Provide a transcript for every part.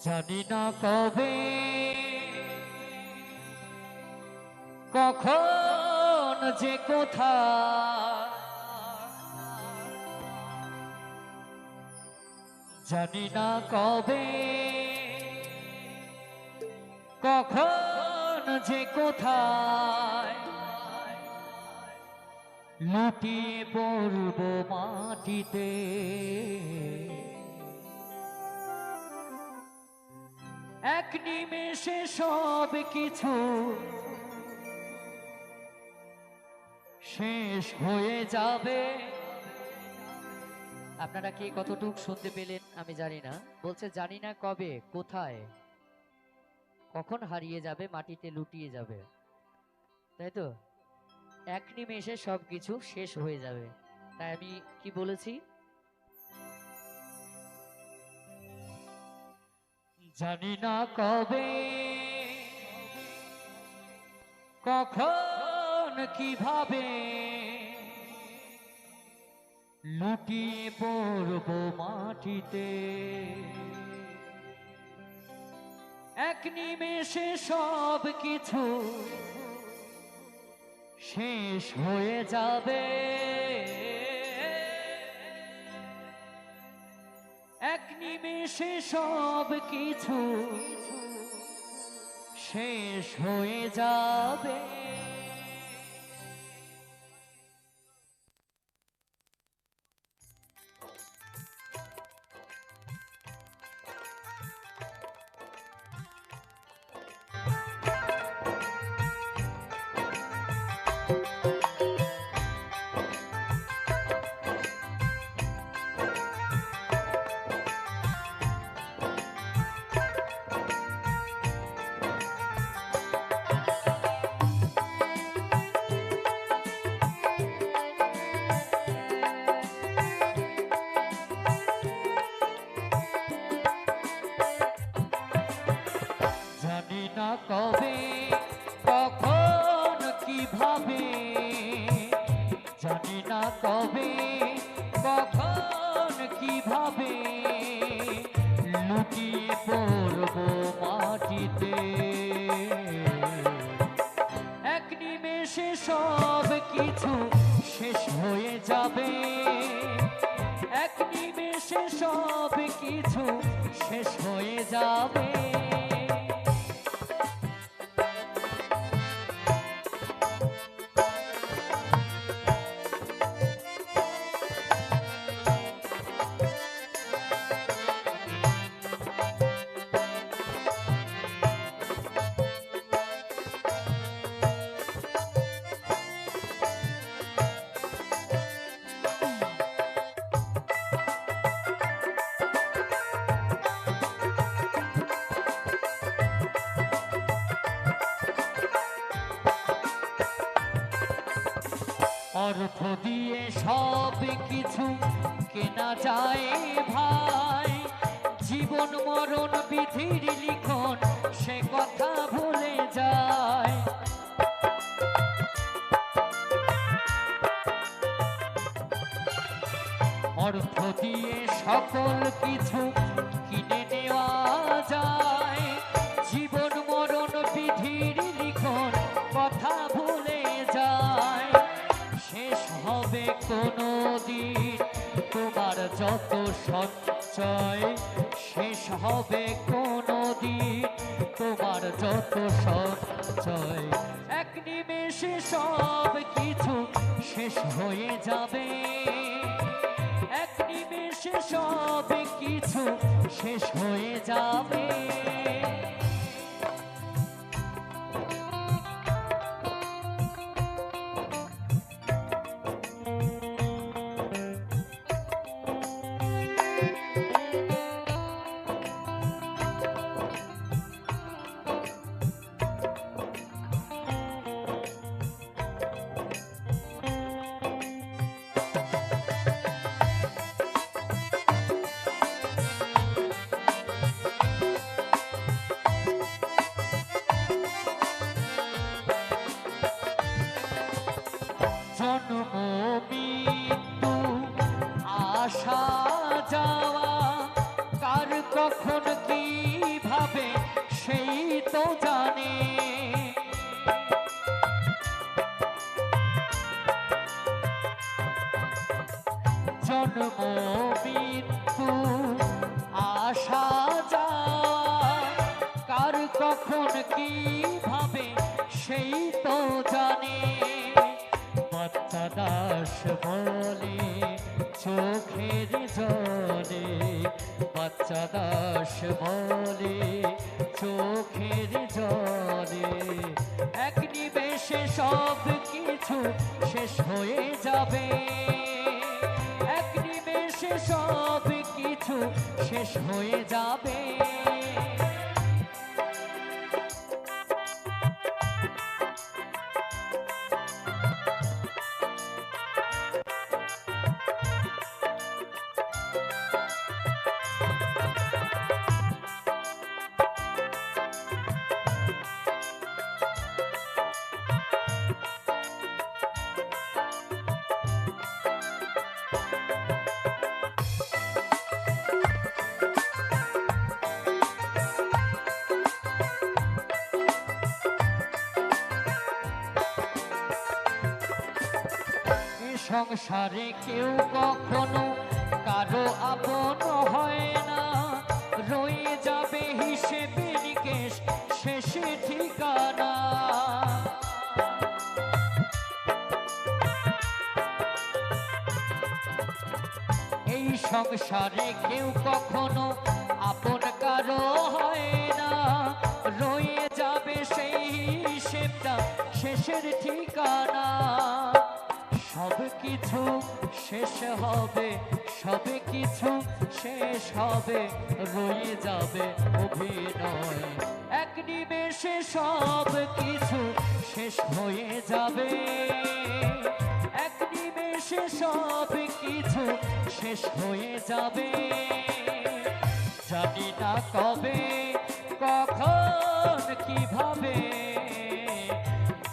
জানি না কবে কখন যে কোথায়, জানি না কবে কখন যে কোথায় লুটিয়ে পড়ব মাটিতে। এক নিমেষে সব কিছু শেষ হয়ে যাবে। আপনারা কি কতটুক শুনতে পেলেন আমি জানি না। বলছে জানি না কবে কোথায় কখন হারিয়ে যাবে, মাটিতে লুটিয়ে যাবে, তাই তো? এক নিমেষে সবকিছু শেষ হয়ে যাবে। তাই আমি কি বলেছি, জানি না কবে কখন কিভাবে লুটিয়ে পড়ব মাটিতে। এক নিমেষে সব কিছু শেষ হয়ে যাবে। এক নিমেষে সব কিছু শেষ হয়ে যাবে। জানি না কবে কখন কিভাবে, জানি না কবে কখন কিভাবে লুটিয়ে পড়ব মাটিতে। এক নিমেষে সব কিছু শেষ হয়ে যাবে। এক নিমেষে সব কিছু শেষ হয়ে যাবে। অর্থ দিয়ে সব কিছু কেনা যায় ভাই, জীবন মরণ বিধির লিখন সে কথা ভুলে যায়। অর্থ দিয়ে সকল কিছু কিনে নেওয়া যায়, জীবন মরণ বিধির লিখন কথা ভুলে যায়। শেষ হবে কোনো দিন তোমার যত সঞ্চয়, শেষ হবে কোনো দিন তোমার যত সঞ্চয়। এক নিমেষে সব কিছু শেষ হয়ে যাবে। এক নিমেষে সব কিছু শেষ হয়ে যাবে। জন্ম মৃত্যু আসা যাওয়া কার কখন কি মৃত্যু আসা যাওয়া কার কখন কিভাবে সেই তো জানে। বাচ্চা দাস বলে চোখের জলে, বাচ্চা দাস বলে চোখের জলে, এক নিমেষে সব কিছু শেষ হয়ে যাবে, এক নিমেষে সব কিছু শেষ হয়ে যাবে। সংসারে কেউ কখনো কারো আপন হয় না, রয়ে যাবে হিসেবে নিকেশ শেষে ঠিকানা। এই সংসারে কেউ কখনো আপন কারো হয় না, রয়ে যাবে সেই হিসেবটা শেষের ঠিকানা। সব কিছু শেষ হবে, সব কিছু শেষ হবে, রয়ে যাবে অভিনয়, এক নিমেষে সব কিছু শেষ হয়ে যাবে, এক নিমেষে সব কিছু শেষ হয়ে যাবে। জানি না কবে কখন কিভাবে,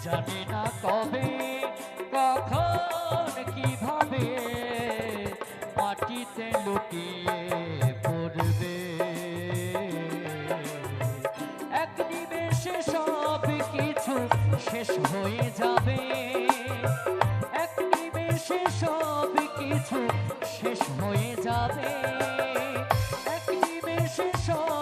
জানি না কবে কখন কিভাবে মাটিতে লুটিয়ে পড়বে, এক নিমেষে সব কিছু শেষ হয়ে যাবে, এক নিমেষে সব কিছু শেষ হয়ে যাবে, এক নিমেষে সব